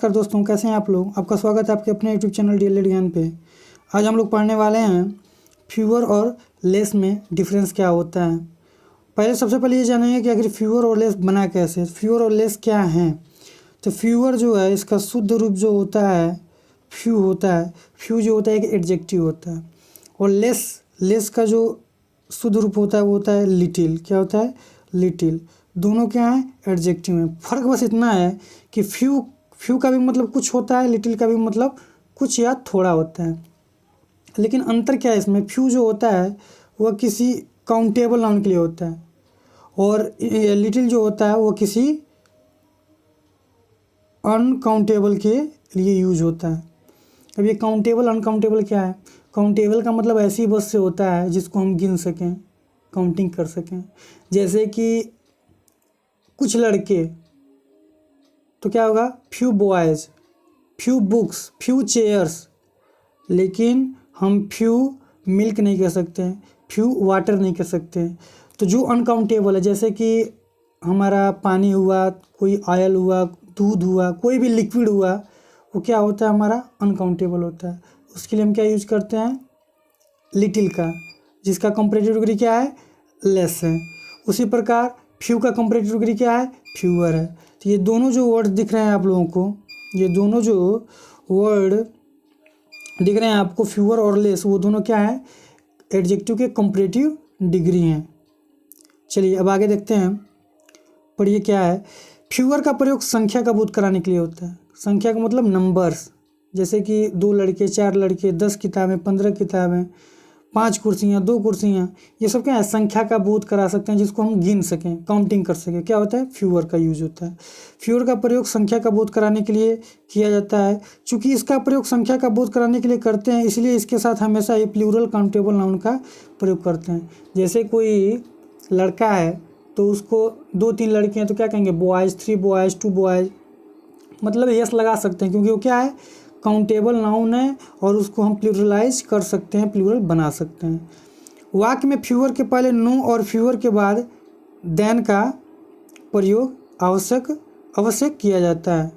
नमस्कार दोस्तों, कैसे हैं आप लोग। आपका स्वागत है आपके अपने यूट्यूब चैनल डीएलएड ज्ञान पे। आज हम लोग पढ़ने वाले हैं फ्यूअर और लेस में डिफरेंस क्या होता है। सबसे पहले ये जानेंगे कि आखिर फ्यूअर और लेस बना कैसे। फ्यूअर और लेस क्या हैं। तो फ्यूअर जो है इसका शुद्ध रूप जो होता है फ्यू होता है। फ्यू जो होता है एक एडजेक्टिव होता है। और लेस का जो शुद्ध रूप होता है वो होता है लिटिल। क्या होता है? लिटिल। दोनों क्या है? एडजेक्टिव में। फ़र्क बस इतना है कि फ्यू का भी मतलब कुछ होता है, लिटिल का भी मतलब कुछ या थोड़ा होता है। लेकिन अंतर क्या है इसमें? फ्यू जो होता है वह किसी काउंटेबल नाउन के लिए होता है और लिटिल जो होता है वो किसी अनकाउंटेबल के लिए यूज होता है। अब ये काउंटेबल अनकाउंटेबल क्या है? काउंटेबल का मतलब ऐसी वस्तु से होता है जिसको हम गिन सकें, काउंटिंग कर सकें। जैसे कि कुछ लड़के, तो क्या होगा? Few boys, few books, few chairs. लेकिन हम फ्यू मिल्क नहीं कह सकते, फ्यू वाटर नहीं कह सकते। तो जो अनकाउंटेबल है, जैसे कि हमारा पानी हुआ, कोई ऑयल हुआ, दूध हुआ, कोई भी लिक्विड हुआ, वो क्या होता है? हमारा अनकाउंटेबल होता है। उसके लिए हम क्या यूज करते हैं? लिटिल का, जिसका कंपैरेटिव डिग्री क्या है? लेस है। उसी प्रकार फ्यू का कंपैरेटिव डिग्री क्या है? फ्यूअर है। तो ये दोनों जो वर्ड दिख रहे हैं आप लोगों को, ये दोनों जो वर्ड दिख रहे हैं आपको, फ्यूअर और लेस, वो दोनों क्या है? एडजेक्टिव के कंपैरेटिव डिग्री हैं। चलिए अब आगे देखते हैं। पढ़िए क्या है। फ्यूअर का प्रयोग संख्या का बोध कराने के लिए होता है। संख्या का मतलब नंबर्स, जैसे कि 2 लड़के, 4 लड़के, 10 किताबें, 15 किताबें, 5 कुर्सियाँ, 2 कुर्सियाँ, ये सब क्या है? संख्या का बोध करा सकते हैं, जिसको हम गिन सकें, काउंटिंग कर सकें। क्या होता है? फ्यूअर का यूज होता है। फ्यूअर का प्रयोग संख्या का बोध कराने के लिए किया जाता है। चूँकि इसका प्रयोग संख्या का बोध कराने के लिए करते हैं, इसलिए इसके साथ हमेशा ही प्लूरल काउंटेबल नाउन का प्रयोग करते हैं। जैसे कोई लड़का है तो उसको 2-3 लड़के हैं तो क्या कहेंगे? बॉयज़, 3 बॉयज़, 2 बॉयज़, मतलब यस लगा सकते हैं, क्योंकि वो क्या है? काउंटेबल नाउन है और उसको हम प्लूरलाइज कर सकते हैं, प्लूरल बना सकते हैं। वाक्य में फ्यूअर के पहले नो और फ्यूअर के बाद देन का प्रयोग आवश्यक किया जाता है।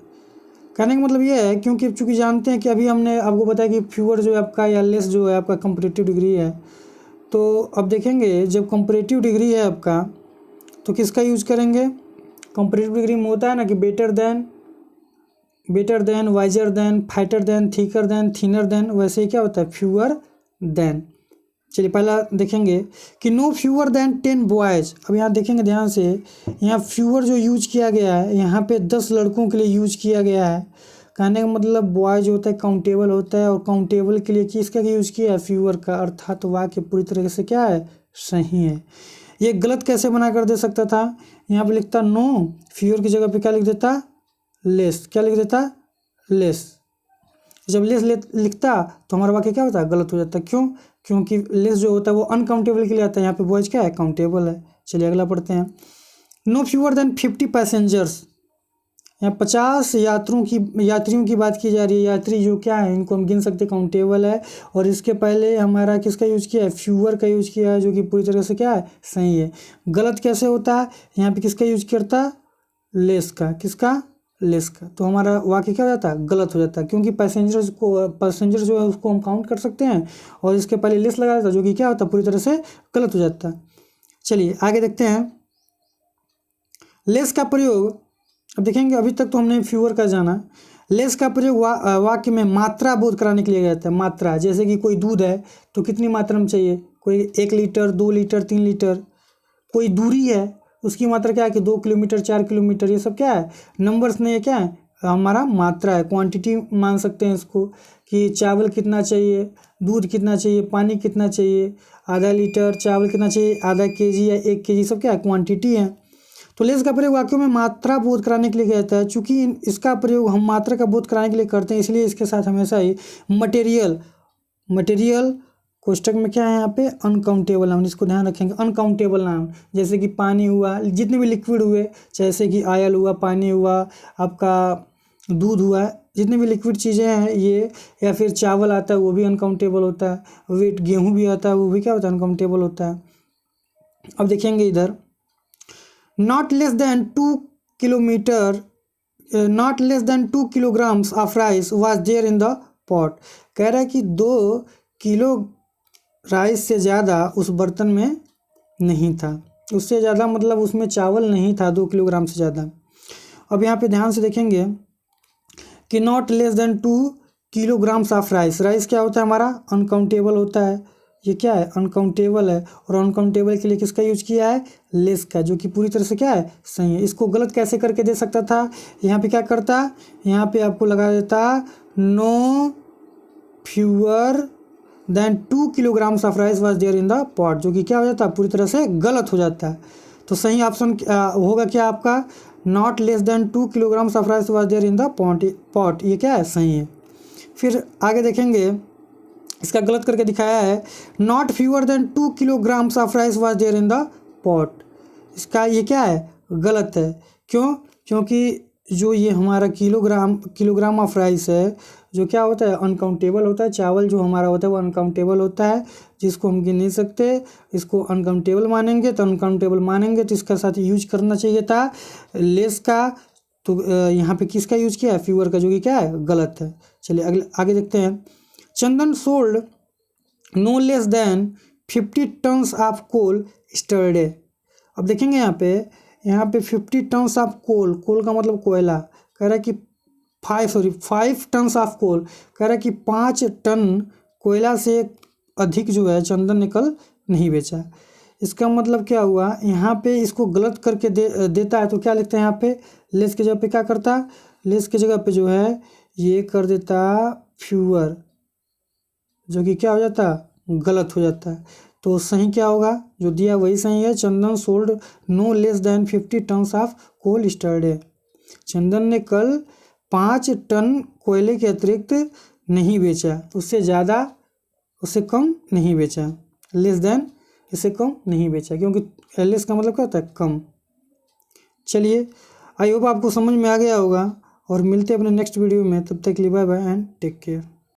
कहने का मतलब ये है, क्योंकि चूँकि जानते हैं कि अभी हमने आपको बताया कि फ्यूअर जो है आपका या लेस जो है आपका कंपैरेटिव डिग्री है। तो अब देखेंगे जब कंपैरेटिव डिग्री है आपका तो किसका यूज करेंगे? कंपैरेटिव डिग्री में होता है ना कि better than, wiser than, fighter than, thicker than, thinner than. वैसे ही क्या होता है? Fewer than. चलिए पहला देखेंगे कि नो फ्यूअर देन 10 बॉयज़। अब यहाँ देखेंगे ध्यान से, यहाँ फ्यूअर जो यूज किया गया है यहाँ पे 10 लड़कों के लिए यूज किया गया है। कहने का मतलब बॉयज़ होता है काउंटेबल होता है, और काउंटेबल के लिए किसका यूज किया है? फ्यूअर का। अर्थात वाक्य पूरी तरह से क्या है? सही है। ये गलत कैसे बना कर दे सकता था? यहाँ पे लिखता नो, फ्यूअर की जगह पे क्या लिख देता? लेस। क्या लिख देता? लेस। जब लेस लिखता तो हमारा वाक्य क्या होता है? गलत हो जाता। क्यों? क्योंकि लेस जो होता है वो अनकाउंटेबल के लिए आता है, यहाँ पे बॉयज क्या है? काउंटेबल है। चलिए अगला पढ़ते हैं। No fewer than 50 passengers. यहाँ 50 यात्रियों की बात की जा रही है। यात्री जो क्या है, इनको हम गिन सकते, काउंटेबल है। और इसके पहले हमारा किसका यूज किया है? फ्यूअर का यूज किया है, जो कि पूरी तरह से क्या है? सही है। गलत कैसे होता है? यहाँ पे किसका यूज करता? लेस का। किसका? लेस का। तो हमारा वाक्य क्या हो जाता है? गलत हो जाता है, क्योंकि पैसेंजर जो है उसको हम काउंट कर सकते हैं और इसके पहले लेस लगा देता, जो कि क्या होता है? पूरी तरह से गलत हो जाता है। चलिए आगे देखते हैं। लेस का प्रयोग, अब देखेंगे, अभी तक तो हमने फ्यूअर का जाना। लेस का प्रयोग वाक्य में मात्रा बोध कराने के लिए जाता है। मात्रा, जैसे कि कोई दूध है तो कितनी मात्रा में चाहिए? कोई 1 लीटर, 2 लीटर, 3 लीटर। कोई दूरी है, उसकी मात्रा क्या है कि 2 किलोमीटर, 4 किलोमीटर। ये सब क्या है? नंबर्स नहीं है, क्या है? हमारा मात्रा है, क्वांटिटी मान सकते हैं इसको, कि चावल कितना चाहिए, दूध कितना चाहिए, पानी कितना चाहिए, आधा लीटर, चावल कितना चाहिए, आधा केजी या 1 केजी, सब क्या है? क्वांटिटी है। तो लेस का प्रयोग वाक्यों में मात्रा बोध कराने के लिए किया जाता है। चूँकि इसका प्रयोग हम मात्रा का बोध कराने के लिए करते हैं, इसलिए इसके साथ हमेशा ही मटेरियल कोष्टक में क्या है? यहाँ पे अनकाउंटेबल नाउन, इसको ध्यान रखेंगे। अनकाउंटेबल नाउन, जैसे कि पानी हुआ, जितने भी लिक्विड हुए, जैसे कि ऑयल हुआ, पानी हुआ, आपका दूध हुआ, जितनी भी लिक्विड चीज़ें हैं ये, या फिर चावल आता है वो भी अनकाउंटेबल होता है। वेट गेहूँ भी आता है, वो भी क्या होता है? अनकाउंटेबल होता है। अब देखेंगे इधर, not less than 2 kilometre not less than 2 kilograms of rice was there in the pot. कह रहा है कि 2 किलो राइस से ज़्यादा उस बर्तन में नहीं था। उससे ज़्यादा मतलब उसमें चावल नहीं था 2 किलोग्राम से ज़्यादा। अब यहाँ पे ध्यान से देखेंगे कि not less than 2 kilograms of rice. Rice क्या होता है हमारा? अनकाउंटेबल होता है। ये क्या है? अनकाउंटेबल है। और अनकाउंटेबल के लिए किसका यूज किया है? लेस का, जो कि पूरी तरह से क्या है? सही है। इसको गलत कैसे करके दे सकता था? यहाँ पे क्या करता? यहाँ पे आपको लगा देता no fewer than 2 kilograms of rice was there in the pot, जो कि क्या हो जाता है? पूरी तरह से गलत हो जाता है। तो सही ऑप्शन होगा क्या आपका? Not less than 2 kilograms of rice was there in the pot. ये क्या है? सही है। फिर आगे देखेंगे, इसका गलत करके दिखाया है not fewer than 2 kilograms of rice was there in the pot. इसका ये क्या है? गलत है। क्यों? क्योंकि जो ये हमारा किलोग्राम ऑफ राइस है, जो क्या होता है? अनकाउंटेबल होता है। चावल जो हमारा होता है वो अनकाउंटेबल होता है, जिसको हम गिन नहीं सकते। इसको अनकाउंटेबल मानेंगे तो अनकाउंटेबल मानेंगे तो इसका साथ यूज करना चाहिए था लेस का। तो यहाँ पे किसका यूज किया है? फ्यूअर का, जो कि क्या है? गलत है। चलिए आगे देखते हैं। Chandan sold no less than 50 tons of coal yesterday. अब देखेंगे यहाँ पे 50 टन्स ऑफ कोल का मतलब कोयला। कह रहा है कि 5 टन्स ऑफ कोल। कह रहा है कि 5 टन कोयला से अधिक जो है चंदन ने कल नहीं बेचा। इसका मतलब क्या हुआ? यहाँ पे इसको गलत करके देता है तो क्या लिखते हैं यहाँ पे? लेस की जगह पे क्या करता? लेस की जगह पे जो है ये कर देता फ्यूअर, जो कि क्या हो जाता? गलत हो जाता है। तो सही क्या होगा? जो दिया वही सही है। Chandan sold no less than 50 tons of coal yesterday. Chandan ने कल 5 टन कोयले के अतिरिक्त नहीं बेचा। उससे ज़्यादा, उससे कम नहीं बेचा। लेस देन, इससे कम नहीं बेचा, क्योंकि लेस का मतलब क्या होता है? कम। चलिए, आई होप आपको समझ में आ गया होगा और मिलते हैं अपने नेक्स्ट वीडियो में। तब तक के लिए bye bye and take care.